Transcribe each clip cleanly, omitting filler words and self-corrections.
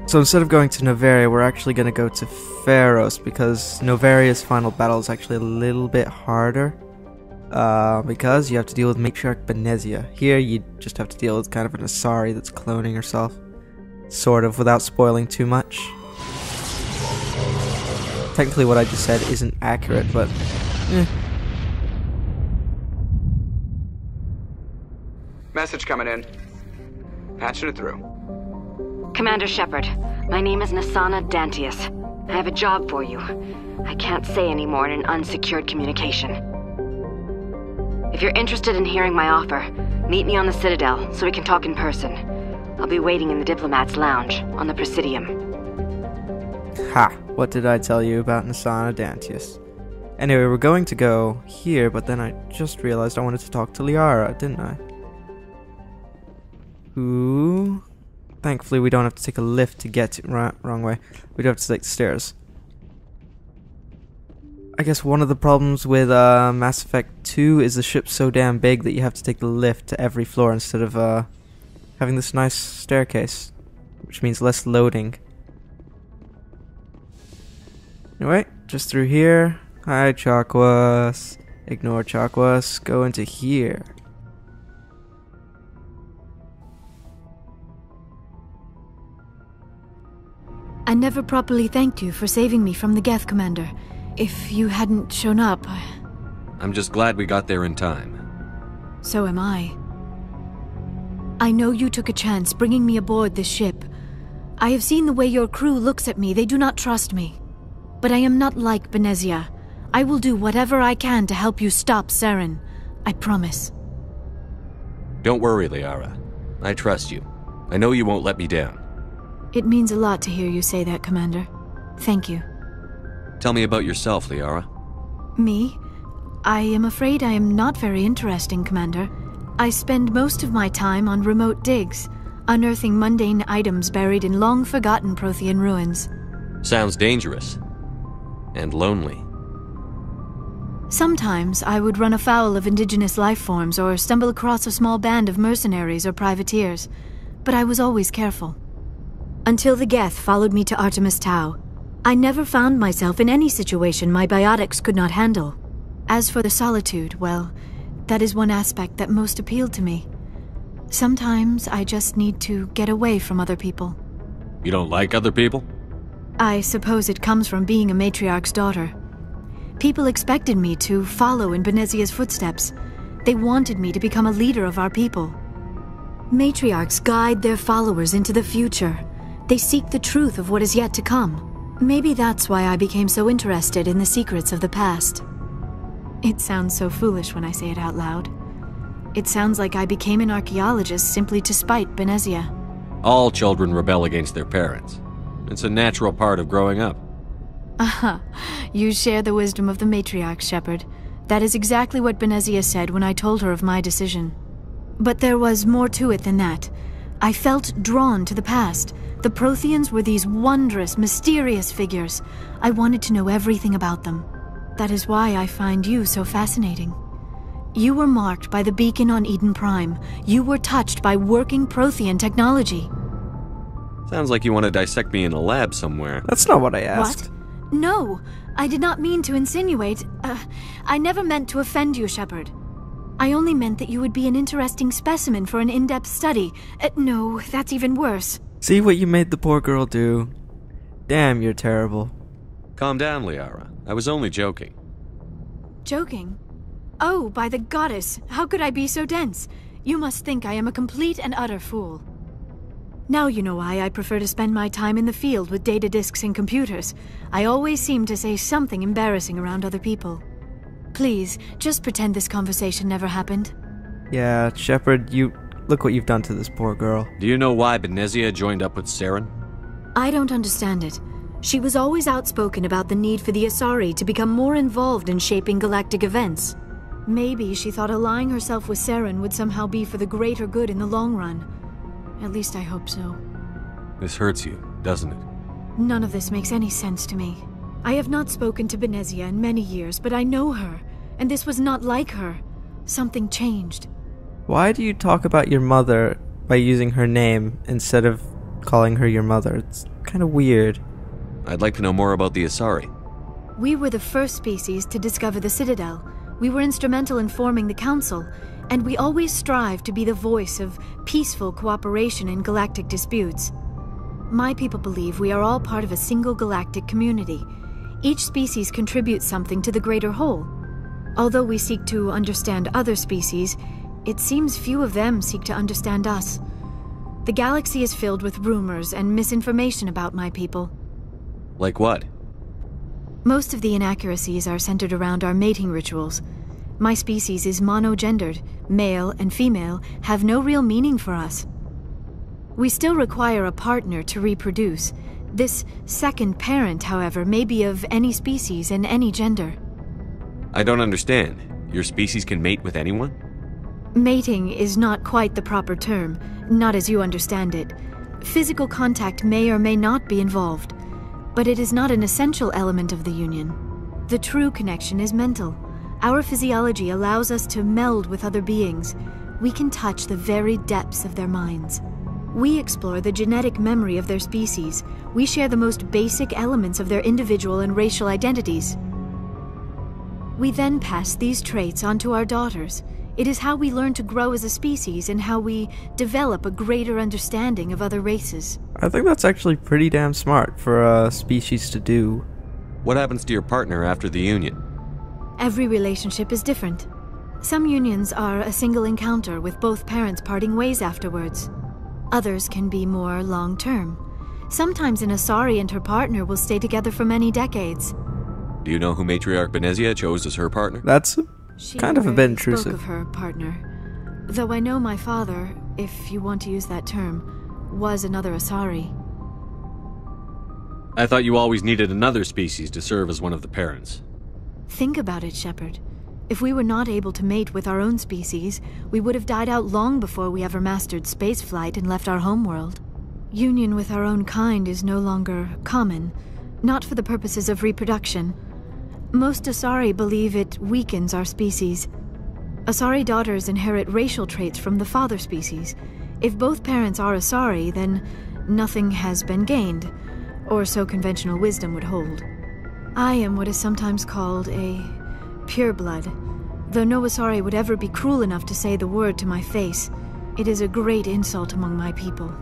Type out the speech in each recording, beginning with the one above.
So instead of going to Novaria, we're actually going to go to Feros, because Novaria's final battle is actually a little bit harder. Because you have to deal with Matriarch Benezia. Here, you just have to deal with kind of an Asari that's cloning herself. Sort of, without spoiling too much. Technically what I just said isn't accurate, but Message coming in. Patching it through. Commander Shepard, my name is Nasana Dantius. I have a job for you. I can't say any more in an unsecured communication. If you're interested in hearing my offer, meet me on the Citadel so we can talk in person. I'll be waiting in the Diplomat's Lounge on the Presidium. Ha! What did I tell you about Nasana Dantius? Anyway, we're going to go here, but then I just realized I wanted to talk to Liara, didn't I? Ooh. Thankfully, we don't have to take a lift to get to... wrong way. We don't have to take the stairs. I guess one of the problems with Mass Effect 2 is the ship's so damn big that you have to take the lift to every floor instead of having this nice staircase, which means less loading. Anyway, just through here. Hi, Chakwas. Ignore Chakwas. Go into here. I never properly thanked you for saving me from the Geth, Commander. If you hadn't shown up... I'm just glad we got there in time. So am I. I know you took a chance bringing me aboard this ship. I have seen the way your crew looks at me. They do not trust me. But I am not like Benezia. I will do whatever I can to help you stop Saren. I promise. Don't worry, Liara. I trust you. I know you won't let me down. It means a lot to hear you say that, Commander. Thank you. Tell me about yourself, Liara. Me? I am afraid I am not very interesting, Commander. I spend most of my time on remote digs, unearthing mundane items buried in long-forgotten Prothean ruins. Sounds dangerous. And lonely. Sometimes I would run afoul of indigenous life forms or stumble across a small band of mercenaries or privateers, but I was always careful. Until the Geth followed me to Artemis Tau, I never found myself in any situation my biotics could not handle. As for the solitude, well, that is one aspect that most appealed to me. Sometimes I just need to get away from other people. You don't like other people? I suppose it comes from being a matriarch's daughter. People expected me to follow in Benezia's footsteps. They wanted me to become a leader of our people. Matriarchs guide their followers into the future. They seek the truth of what is yet to come. Maybe that's why I became so interested in the secrets of the past. It sounds so foolish when I say it out loud. It sounds like I became an archaeologist simply to spite Benezia. All children rebel against their parents. It's a natural part of growing up. Aha, you share the wisdom of the matriarch, Shepard. That is exactly what Benezia said when I told her of my decision. But there was more to it than that. I felt drawn to the past. The Protheans were these wondrous, mysterious figures. I wanted to know everything about them. That is why I find you so fascinating. You were marked by the beacon on Eden Prime. You were touched by working Prothean technology. Sounds like you want to dissect me in a lab somewhere. That's not what I asked. What? No, I did not mean to insinuate. I never meant to offend you, Shepard. I only meant that you would be an interesting specimen for an in-depth study. No, that's even worse. See what you made the poor girl do? Damn, you're terrible. Calm down, Liara. I was only joking. Joking? Oh, by the goddess, how could I be so dense? You must think I am a complete and utter fool. Now you know why I prefer to spend my time in the field with data disks and computers. I always seem to say something embarrassing around other people. Please, just pretend this conversation never happened. Yeah, Shepard, look what you've done to this poor girl. Do you know why Benezia joined up with Saren? I don't understand it. She was always outspoken about the need for the Asari to become more involved in shaping galactic events. Maybe she thought allying herself with Saren would somehow be for the greater good in the long run. At least I hope so. This hurts you, doesn't it? None of this makes any sense to me. I have not spoken to Benezia in many years, but I know her, and this was not like her. Something changed. Why do you talk about your mother by using her name instead of calling her your mother? It's kind of weird. I'd like to know more about the Asari. We were the first species to discover the Citadel. We were instrumental in forming the Council, and we always strive to be the voice of peaceful cooperation in galactic disputes. My people believe we are all part of a single galactic community. Each species contributes something to the greater whole. Although we seek to understand other species, it seems few of them seek to understand us. The galaxy is filled with rumors and misinformation about my people. Like what? Most of the inaccuracies are centered around our mating rituals. My species is monogendered. Male and female have no real meaning for us. We still require a partner to reproduce. This second parent, however, may be of any species and any gender. I don't understand. Your species can mate with anyone? Mating is not quite the proper term, not as you understand it. Physical contact may or may not be involved, but it is not an essential element of the union. The true connection is mental. Our physiology allows us to meld with other beings. We can touch the very depths of their minds. We explore the genetic memory of their species. We share the most basic elements of their individual and racial identities. We then pass these traits on to our daughters. It is how we learn to grow as a species and how we develop a greater understanding of other races. I think that's actually pretty damn smart for a species to do. What happens to your partner after the union? Every relationship is different. Some unions are a single encounter with both parents parting ways afterwards. Others can be more long-term. Sometimes an Asari and her partner will stay together for many decades. Do you know who Matriarch Benezia chose as her partner? That's She kind of a bit rarely intrusive. spoke of her partner. Though I know my father, if you want to use that term, was another Asari. I thought you always needed another species to serve as one of the parents. Think about it, Shepard. If we were not able to mate with our own species, we would have died out long before we ever mastered spaceflight and left our homeworld. Union with our own kind is no longer common, not for the purposes of reproduction. Most Asari believe it weakens our species. Asari daughters inherit racial traits from the father species. If both parents are Asari, then nothing has been gained, or so conventional wisdom would hold. I am what is sometimes called a pureblood, though no Asari would ever be cruel enough to say the word to my face. It is a great insult among my people.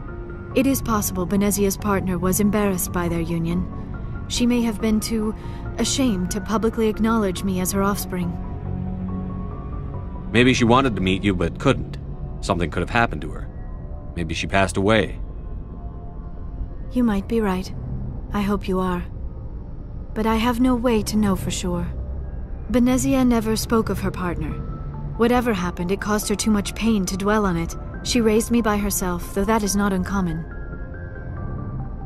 It is possible Benezia's partner was embarrassed by their union. She may have been too ashamed to publicly acknowledge me as her offspring. Maybe she wanted to meet you but couldn't. Something could have happened to her. Maybe she passed away. You might be right. I hope you are. But I have no way to know for sure. Benezia never spoke of her partner. Whatever happened, it caused her too much pain to dwell on it. She raised me by herself, though that is not uncommon.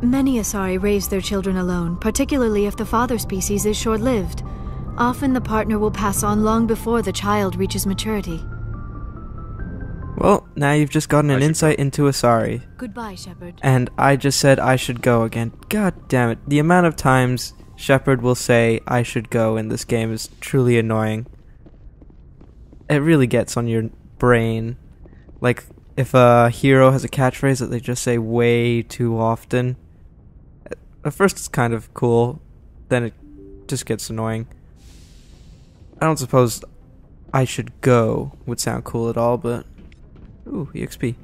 Many Asari raise their children alone, particularly if the father species is short-lived. Often the partner will pass on long before the child reaches maturity. Well, now you've just gotten an insight into Asari. Goodbye, Shepard. And I just said I should go again. God damn it. The amount of times Shepard will say I should go in this game is truly annoying. It really gets on your brain. Like, if a hero has a catchphrase that they just say way too often. At first it's kind of cool, then it just gets annoying. I don't suppose I should go would sound cool at all, but... Ooh, EXP.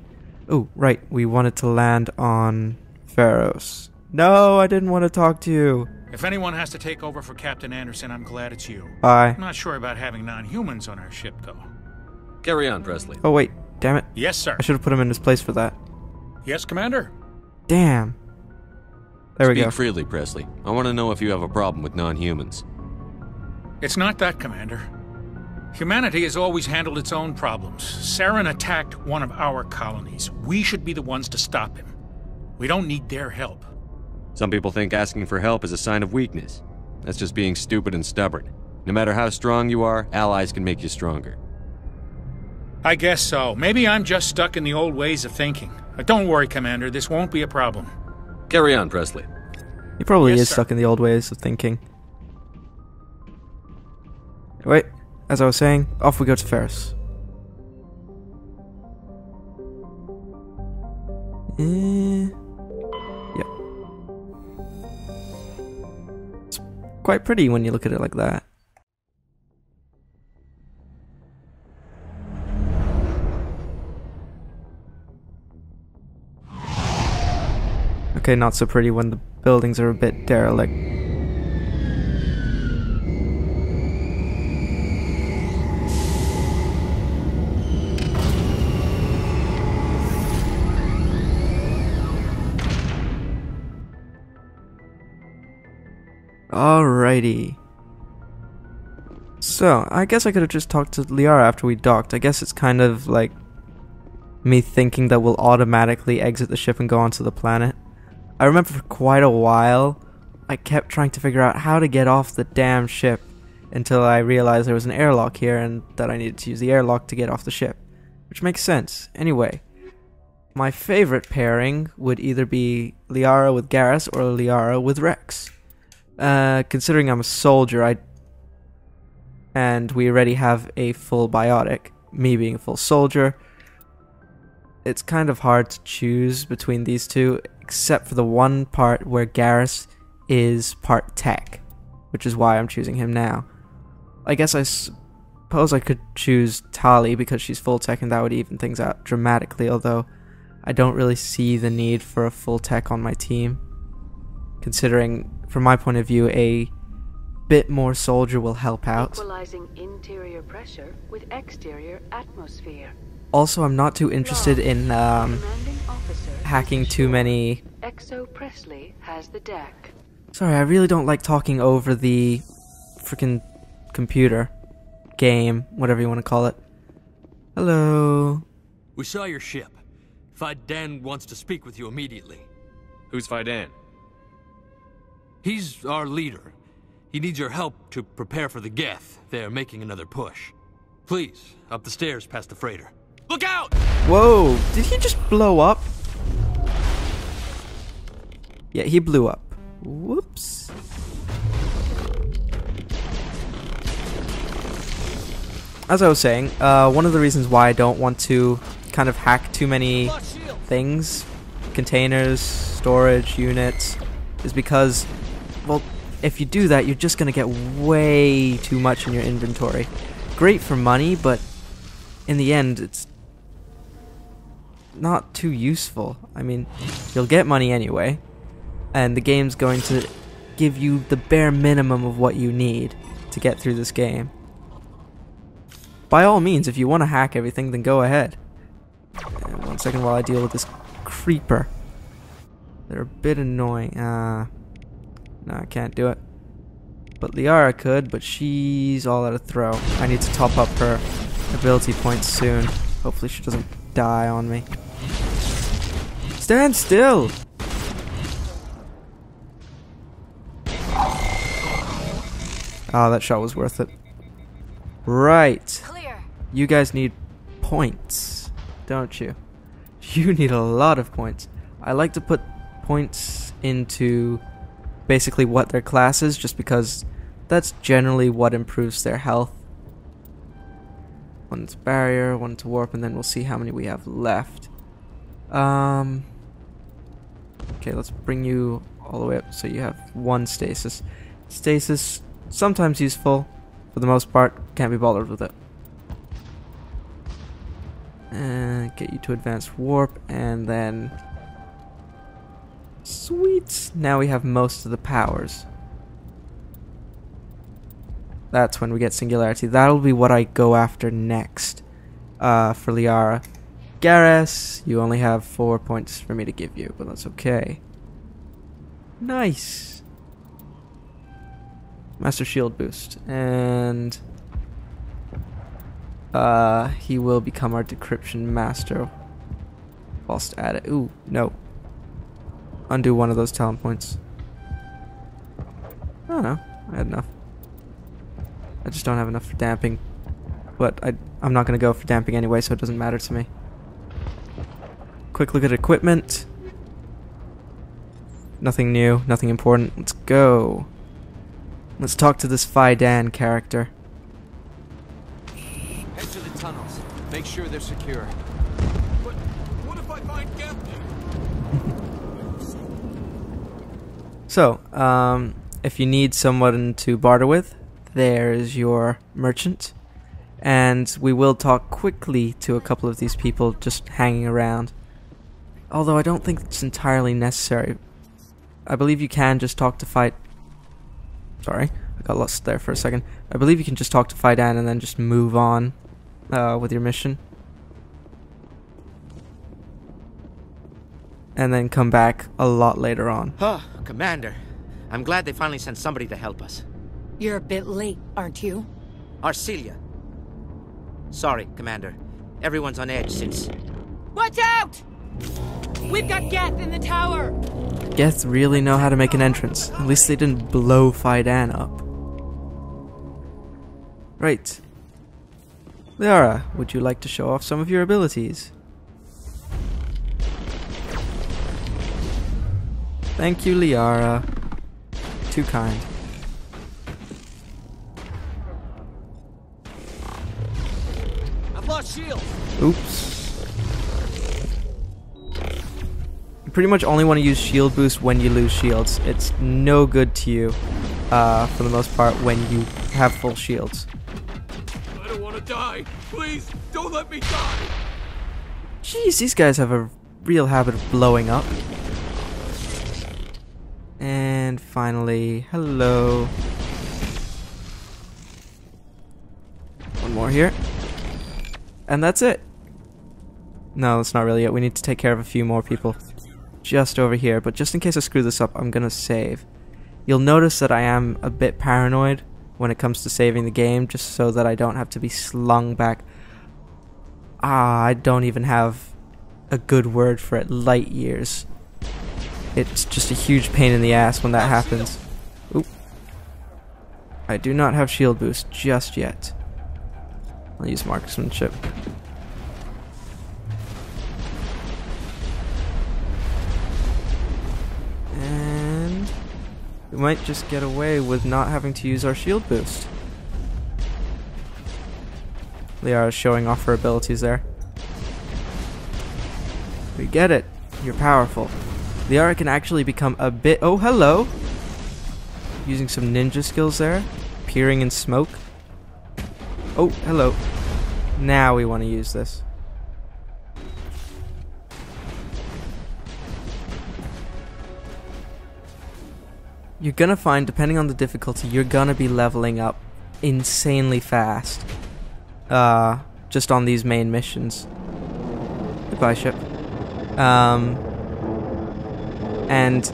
Ooh, right, we wanted to land on Feros. No, I didn't want to talk to you. If anyone has to take over for Captain Anderson, I'm glad it's you. Bye. I'm not sure about having non-humans on our ship, though. Carry on, Presley. Oh wait, damn it. Yes, sir. I should have put him in his place for that. Yes, Commander. Damn. There we go. Speak freely, Presley. I want to know if you have a problem with non-humans. It's not that, Commander. Humanity has always handled its own problems. Saren attacked one of our colonies. We should be the ones to stop him. We don't need their help. Some people think asking for help is a sign of weakness. That's just being stupid and stubborn. No matter how strong you are, allies can make you stronger. I guess so. Maybe I'm just stuck in the old ways of thinking. But don't worry, Commander. This won't be a problem. Carry on, Presley. He probably Yes, is sir. stuck in the old ways of thinking. Wait, as I was saying, off we go to Feros. Yep. quite pretty when you look at it like that. Okay, not so pretty when the buildings are a bit derelict. Alrighty. So, I guess I could have just talked to Liara after we docked. I guess it's kind of like me thinking that we'll automatically exit the ship and go onto the planet. I remember for quite a while, I kept trying to figure out how to get off the damn ship until I realized there was an airlock here and that I needed to use the airlock to get off the ship. Which makes sense. Anyway, my favorite pairing would either be Liara with Garrus or Liara with Rex. Considering I'm a soldier, and we already have a full biotic, me being a full soldier, it's kind of hard to choose between these two, except for the one part where Garrus is part tech, which is why I'm choosing him now. I guess I suppose I could choose Tali because she's full tech and that would even things out dramatically, although I don't really see the need for a full tech on my team, considering, from my point of view, a bit more soldier will help out. Equalizing interior pressure with exterior atmosphere. Also, I'm not too interested in hacking too many. Exo Presley has the deck. Sorry, I really don't like talking over the freaking computer, game, whatever you want to call it. Hello. We saw your ship. Kaiden wants to speak with you immediately. Who's Kaiden? He's our leader. He needs your help to prepare for the Geth. They're making another push. Please, up the stairs past the freighter. Look out! Whoa, did he just blow up? Yeah, he blew up. Whoops. As I was saying, one of the reasons why I don't want to kind of hack too many things, containers, storage, units, is because, well, if you do that, you're just going to get way too much in your inventory. Great for money, but in the end, it's not too useful. I mean, you'll get money anyway, and the game's going to give you the bare minimum of what you need to get through this game. By all means, if you want to hack everything, then go ahead. And 1 second while I deal with this creeper. They're a bit annoying. No, I can't do it. But Liara could, but she's all out of throw. I need to top up her ability points soon. Hopefully she doesn't die on me. Stand still! Oh, that shot was worth it. Right. Clear. You guys need points, don't you? You need a lot of points. I like to put points into basically what their class is, just because that's generally what improves their health. One to barrier, one to warp, and then we'll see how many we have left. Okay, let's bring you all the way up so you have one stasis. Stasis, sometimes useful. For the most part, can't be bothered with it. And get you to advanced warp, and then... Sweet! Now we have most of the powers. That's when we get singularity. That'll be what I go after next for Liara. Garrus, you only have 4 points for me to give you, but that's okay. Nice! Master Shield boost. And he will become our decryption master whilst at it. Ooh, no. Undo one of those talent points. Oh no, I had enough. I just don't have enough for damping. But I'm not going to go for damping anyway, so it doesn't matter to me. Quick look at equipment. Nothing new, nothing important. Let's go. Let's talk to this Kaiden character. Head to the tunnels. Make sure they're secure. But what if I find Geth? So, if you need someone to barter with, there's your merchant. And we will talk quickly to a couple of these people just hanging around. Although I don't think it's entirely necessary. I believe you can just talk to Fight... Sorry, I got lost there for a second. I believe you can just talk to Kaiden and then just move on with your mission. And then come back a lot later on. Oh, Commander. I'm glad they finally sent somebody to help us. You're a bit late, aren't you? Arcelia. Sorry, Commander. Everyone's on edge since... Watch out! We've got Geth in the tower! Geth really know how to make an entrance. At least they didn't blow Kaiden up. Right. Liara, would you like to show off some of your abilities? Thank you, Liara. Too kind. I've lost shield. Oops. You pretty much only want to use shield boost when you lose shields. It's no good to you, for the most part, when you have full shields. I don't want to die. Please, don't let me die. Jeez, these guys have a real habit of blowing up. And finally, hello. One more here. And that's it. No, that's not really it. We need to take care of a few more people. Just over here. But just in case I screw this up, I'm gonna save. You'll notice that I am a bit paranoid when it comes to saving the game, just so that I don't have to be slung back. I don't even have a good word for it. Light years. It's just a huge pain in the ass when that happens. Oop. I do not have shield boost just yet. I'll use marksmanship. And we might just get away with not having to use our shield boost. Liara is showing off her abilities there. We get it. You're powerful. Liara can actually become a bit... Oh, hello! Using some ninja skills there. Peering in smoke. Oh, hello. Now we want to use this. You're gonna find, depending on the difficulty, you're gonna be leveling up insanely fast. Just on these main missions. Goodbye, ship. And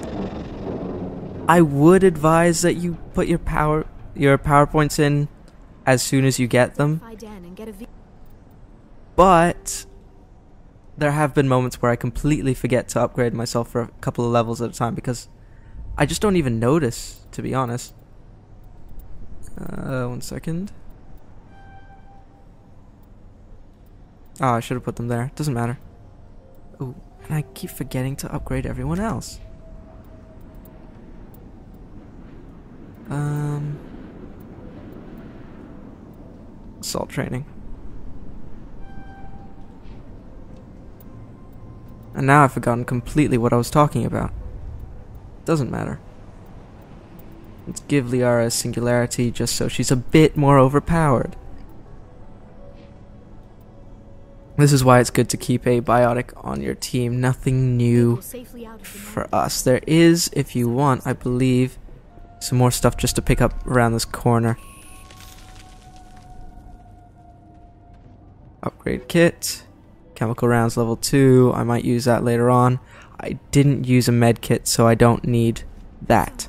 I would advise that you put your power points in as soon as you get them. But there have been moments where I completely forget to upgrade myself for a couple of levels at a time because I just don't even notice, to be honest. 1 second. Oh, I should have put them there. Doesn't matter. Ooh. And I keep forgetting to upgrade everyone else. Assault training. And now I've forgotten completely what I was talking about. Doesn't matter. Let's give Liara a singularity just so she's a bit more overpowered. This is why it's good to keep a biotic on your team. Nothing new for us. There is, if you want, I believe, some more stuff just to pick up around this corner. Upgrade kit. Chemical rounds level 2. I might use that later on. I didn't use a med kit, so I don't need that.